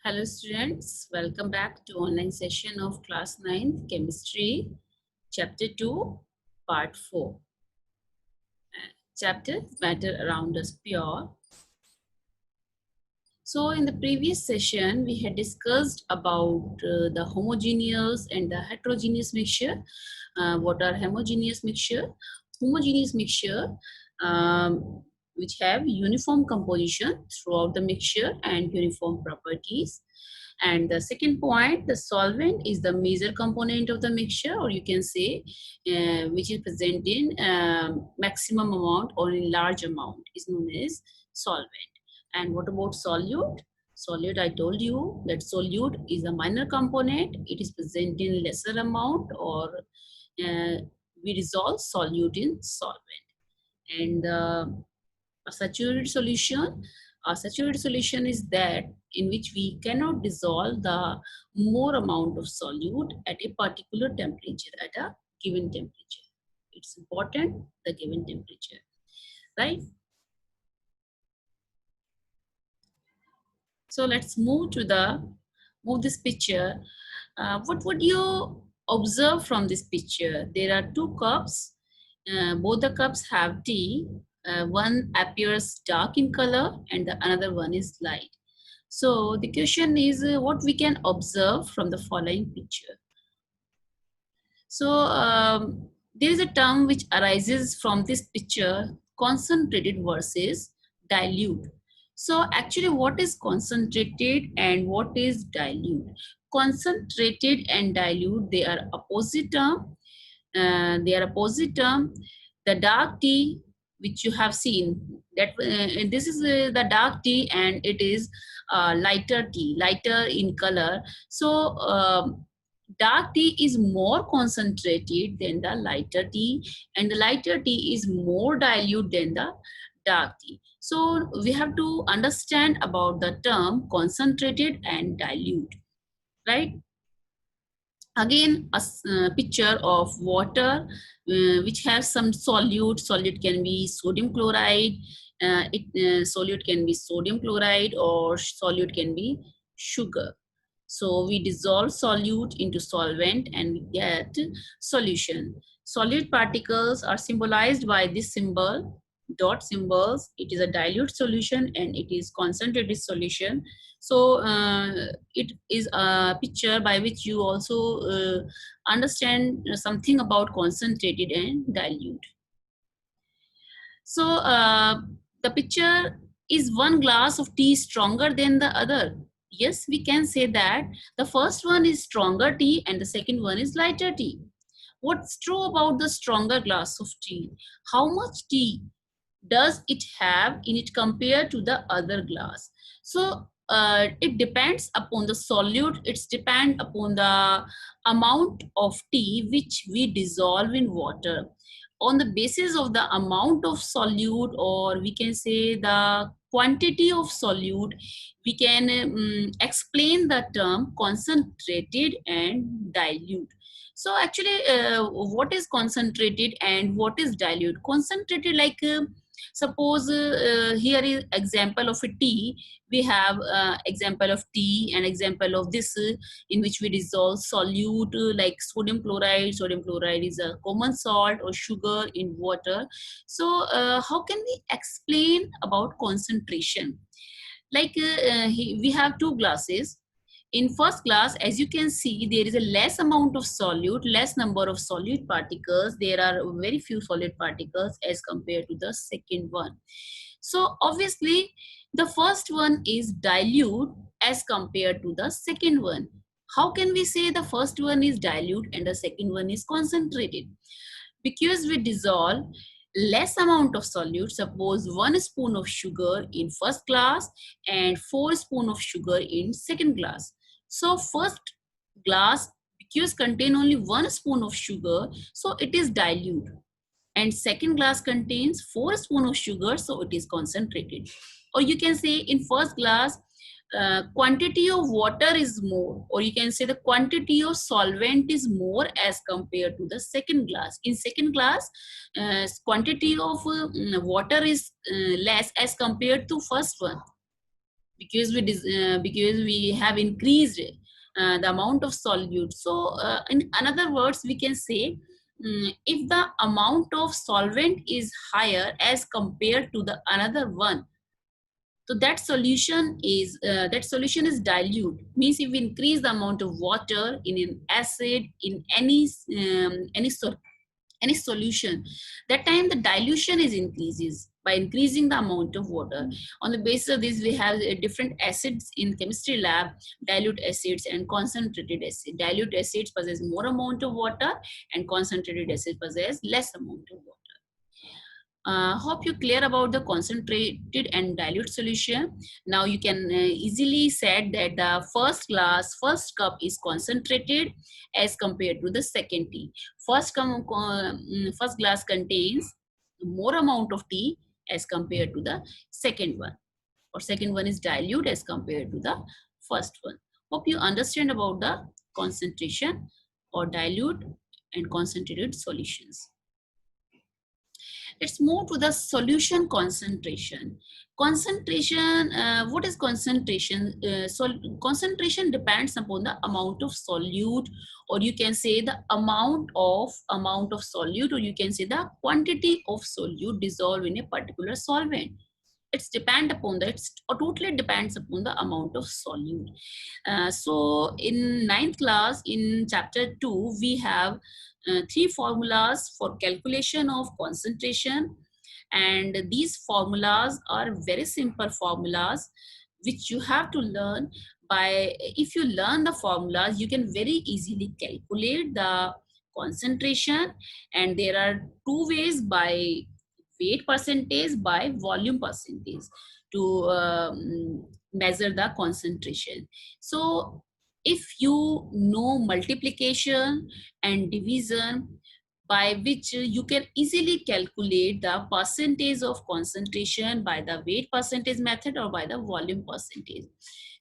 Hello students, welcome back to online session of class 9 chemistry chapter 2 part 4. Chapter matter around us pure. So in the previous session we had discussed about the homogeneous and the heterogeneous mixture. What are homogeneous mixture? Homogeneous mixture which have uniform composition throughout the mixture and uniform properties. And the second point, the solvent is the major component of the mixture, or you can say which is present in maximum amount or in large amount is known as solvent. And what about solute? Solute, I told you that solute is a minor component. It is present in lesser amount, or we dissolve solute in solvent. And a saturated solution. A saturated solution is that in which we cannot dissolve the more amount of solute at a particular temperature, at a given temperature. It's important, the given temperature, right? So let's move this picture. What would you observe from this picture? There are two cups. Both the cups have tea. One appears dark in color and the another one is light. So the question is what we can observe from the following picture. So there is a term which arises from this picture, concentrated versus dilute. So actually what is concentrated and what is dilute? Concentrated and dilute, they are opposite term. The dark tea which you have seen, that this is the dark tea and it is lighter tea, lighter in color. So dark tea is more concentrated than the lighter tea, and the lighter tea is more dilute than the dark tea. So we have to understand about the term concentrated and dilute, right? Again, a picture of water which has some solute. Solute can be sodium chloride. Solute can be sodium chloride, or solute can be sugar. So we dissolve solute into solvent and we get solution. Solute particles are symbolized by this symbol, dot symbols. It is a dilute solution and it is concentrated solution. So it is a picture by which you also understand something about concentrated and dilute. So the picture, is one glass of tea stronger than the other? Yes, we can say that the first one is stronger tea and the second one is lighter tea. What's true about the stronger glass of tea? How much tea does it have in it compared to the other glass? So it depends upon the solute. It's depend upon the amount of tea which we dissolve in water. On the basis of the amount of solute, or we can say the quantity of solute, we can explain the term concentrated and dilute. So actually what is concentrated and what is dilute? Concentrated, like suppose here is example of a tea. We have example of tea and example of this in which we dissolve solute like sodium chloride. Sodium chloride is a common salt, or sugar in water. So how can we explain about concentration? Like we have two glasses. In first glass, as you can see, there is a less amount of solute, less number of solute particles. There are very few solid particles as compared to the second one. So obviously the first one is dilute as compared to the second one. How can we say the first one is dilute and the second one is concentrated? Because we dissolve less amount of solute. Suppose 1 spoon of sugar in first glass and 4 spoon of sugar in second glass. So first glass, because contain only 1 spoon of sugar, so it is dilute, and second glass contains 4 spoon of sugar, so it is concentrated. Or you can say in first glass quantity of water is more, or you can say the quantity of solvent is more as compared to the second glass. In second glass quantity of water is less as compared to first one. because we have increased the amount of solute. So in another words, we can say, if the amount of solvent is higher as compared to the another one, so that solution is dilute. Means if we increase the amount of water in an acid in any solution, that time the dilution is increases by increasing the amount of water. On the basis of this, we have different acids in chemistry lab: dilute acids and concentrated acid. Dilute acids possess more amount of water, and concentrated acid possess less amount of water. Hope you clear about the concentrated and dilute solution. Now you can easily say that the first cup is concentrated as compared to the second tea. First glass contains more amount of tea as compared to the second one, or second one is dilute as compared to the first one. Hope you understand about the concentration or dilute and concentrated solutions. Let's move to the solution concentration. What is concentration? Concentration depends upon the amount of solute, or you can say the amount of solute, or you can say the quantity of solute dissolved in a particular solvent. It's totally depends upon the amount of solute. So in 9th class, in chapter 2, we have 3 formulas for calculation of concentration, and these formulas are very simple formulas which you have to learn. If you learn the formulas, you can very easily calculate the concentration, and there are 2 ways: by weight percentage, by volume percentage, to measure the concentration. So if you know multiplication and division, by which you can easily calculate the percentage of concentration by the weight percentage method or by the volume percentage.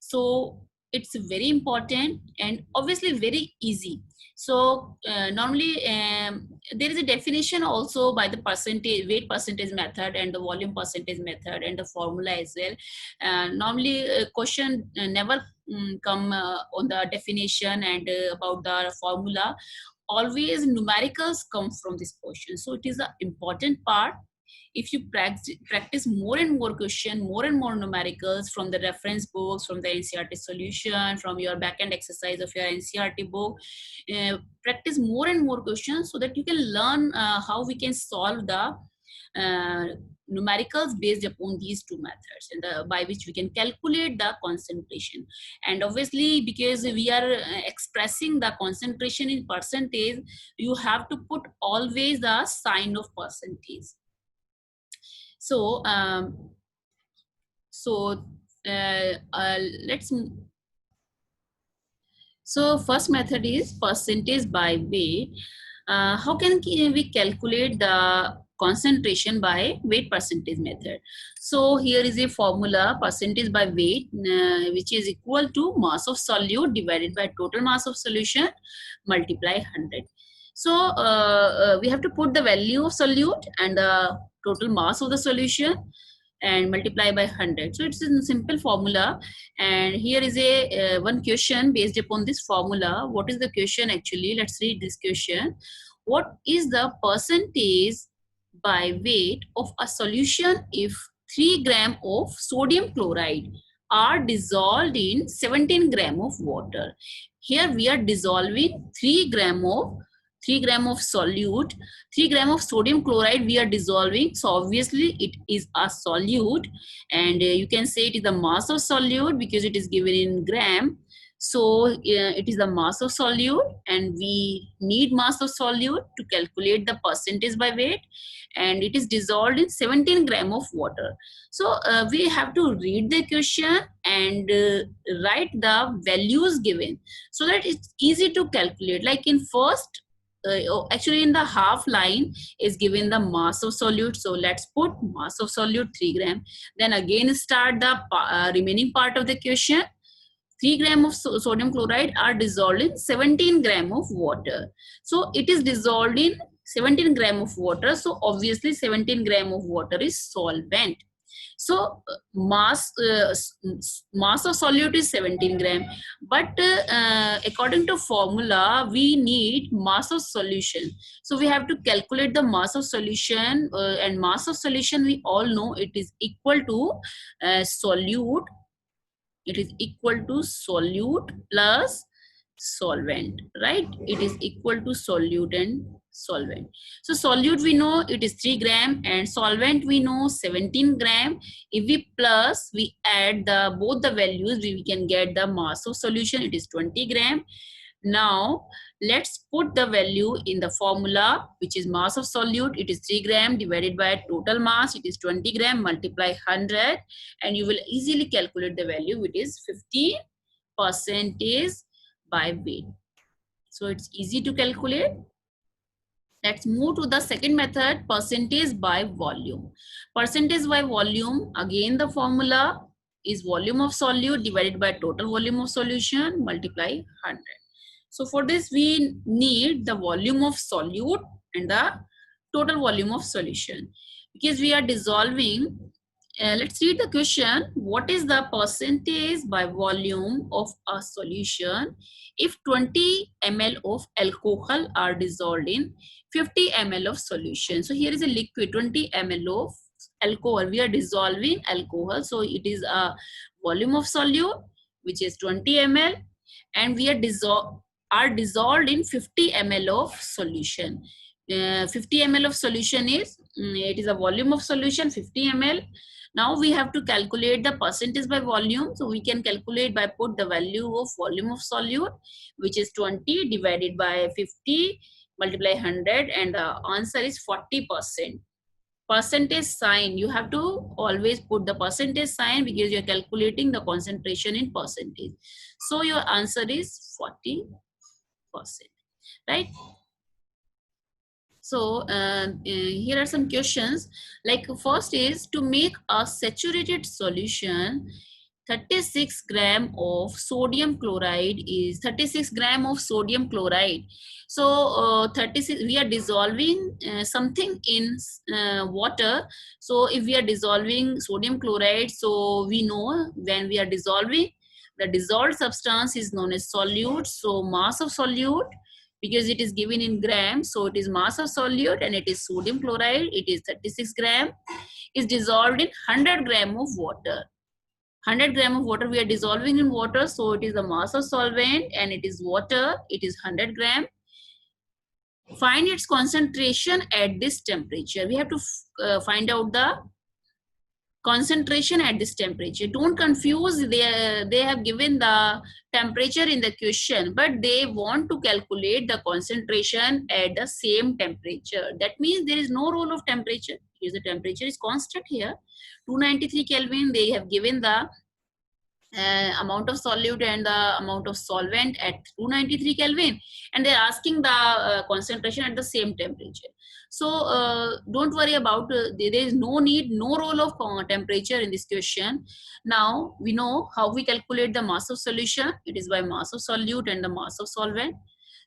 So it's very important and obviously very easy. So normally there is a definition also by the weight percentage method and the volume percentage method and the formula as well. Normally question never come on the definition and about the formula. Always numericals come from this question. So it is an important part. If you practice more and more question, more and more numericals from the reference books, from the NCERT solution, from your backend exercise of your NCERT book, practice more and more questions so that you can learn how we can solve the numericals based upon these 2 methods, and by which we can calculate the concentration. And obviously, because we are expressing the concentration in percentage, you have to put always the sign of percentage. So let's. So first method is percentage by weight. How can we calculate the concentration by weight percentage method? So here is a formula: percentage by weight, which is equal to mass of solute divided by total mass of solution multiply 100. So we have to put the value of solute and the total mass of the solution and multiply by 100. So it's a simple formula, and here is a one question based upon this formula. What is the question actually? Let's read this question. What is the percentage by weight of a solution if 3 grams of sodium chloride are dissolved in 17 grams of water? Here we are dissolving 3 grams of solute, 3 grams of sodium chloride we are dissolving. So obviously it is a solute, and you can say it is the mass of solute because it is given in gram. So it is the mass of solute, and we need mass of solute to calculate the percentage by weight, and it is dissolved in 17 grams of water. So we have to read the question and write the values given so that it's easy to calculate. Like in first, actually in the half line is given the mass of solute. So let's put mass of solute 3 grams. Then again start the remaining part of the question. 3 grams of sodium chloride are dissolved in 17 grams of water. So it is dissolved in 17 grams of water. So obviously 17 grams of water is solvent. So mass of solute is 17 gram, but according to formula we need mass of solution. So we have to calculate the mass of solution, and mass of solution we all know it is equal to solute. It is equal to solute plus solvent, right? It is equal to solute and solvent. So solute we know it is 3 gram and solvent we know 17 gram. If we plus, we add the both the values, we can get the mass of solution, it is 20 gram. Now let's put the value in the formula, which is mass of solute, it is 3 gram divided by total mass, it is 20 gram, multiply 100, and you will easily calculate the value, which is 50 percentage by weight. So it's easy to calculate. Let's move to the second method, percentage by volume. Percentage by volume, again the formula is volume of solute divided by total volume of solution, multiply 100. So for this we need the volume of solute and the total volume of solution. Because we are dissolving, let's read the question. What is the percentage by volume of a solution if 20 ml of alcohol are dissolved in 50 ml of solution? So here is a liquid, 20 ml of alcohol. We are dissolving alcohol. So it is a volume of solute, which is 20 ml, and we are dissolved in 50 ml of solution. 50 ml of solution is, it is a volume of solution, 50 ml. Now we have to calculate the percentage by volume. So we can calculate by put the value of volume of solute, which is 20 divided by 50 multiply 100, and the answer is 40%. Percentage sign, you have to always put the percentage sign because you are calculating the concentration in percentage. So your answer is 40%, right? So here are some questions. Like first is, to make a saturated solution, 36 gram of sodium chloride is 36 gram of sodium chloride. So 36, we are dissolving something in water. So if we are dissolving sodium chloride, so we know when we are dissolving, the dissolved substance is known as solute. So mass of solute, because it is given in grams, so it is mass of solute and it is sodium chloride, it is 36 gram, is dissolved in 100 gram of water. 100 gram of water we are dissolving in water, so it is the mass of solvent and it is water, it is 100 gram. Find its concentration at this temperature. We have to find out the concentration at this temperature. Don't confuse, they have given the temperature in the question, but they want to calculate the concentration at the same temperature. That means there is no role of temperature because the temperature is constant here, 293 Kelvin. They have given the amount of solute and the amount of solvent at 293 Kelvin, and they're asking the concentration at the same temperature. So don't worry about, there is no need, no role of temperature in this question. Now we know how we calculate the mass of solution. It is by mass of solute and the mass of solvent.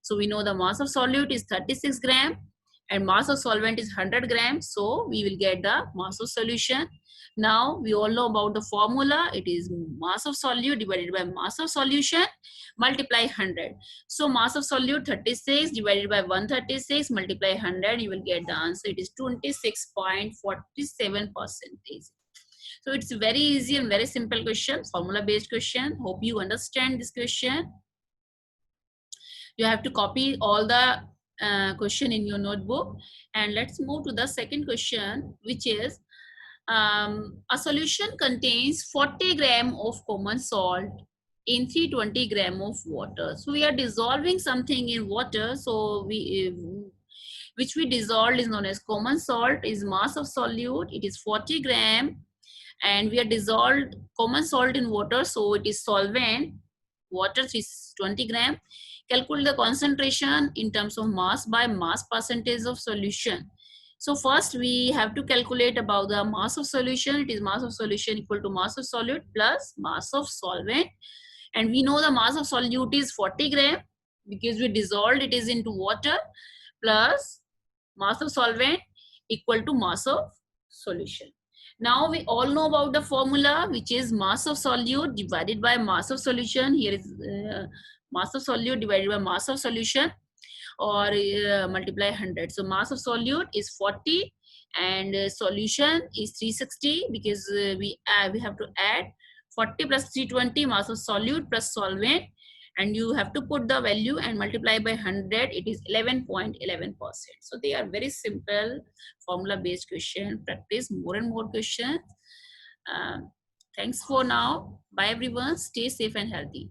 So we know the mass of solute is 36 gram and mass of solvent is 100 grams. So we will get the mass of solution. Now we all know about the formula. It is mass of solute divided by mass of solution multiply 100. So mass of solute 36 divided by 136 multiply 100. You will get the answer. It is 26.47%. So it's very easy and very simple question, formula based question. Hope you understand this question. You have to copy all the question in your notebook. And let's move to the second question, which is, a solution contains 40 gram of common salt in 320 gram of water. So we are dissolving something in water. So which we dissolved is known as common salt, is mass of solute. It is 40 gram, and we are dissolved common salt in water. So it is solvent, water is 20 gram. Calculate the concentration in terms of mass by mass percentage of solution. So first we have to calculate about the mass of solution. It is mass of solution equal to mass of solute plus mass of solvent. And we know the mass of solute is 40 gram because we dissolved it is into water, plus mass of solvent equal to mass of solution. Now we all know about the formula, which is mass of solute divided by mass of solution. Here is mass of solute divided by mass of solution, or multiply 100. So mass of solute is 40 and solution is 360, because we have to add 40 plus 320 mass of solute plus solvent, and you have to put the value and multiply by 100. It is 11.11%. So they are very simple formula based question. Practice more and more questions. Thanks for now. Bye everyone. Stay safe and healthy.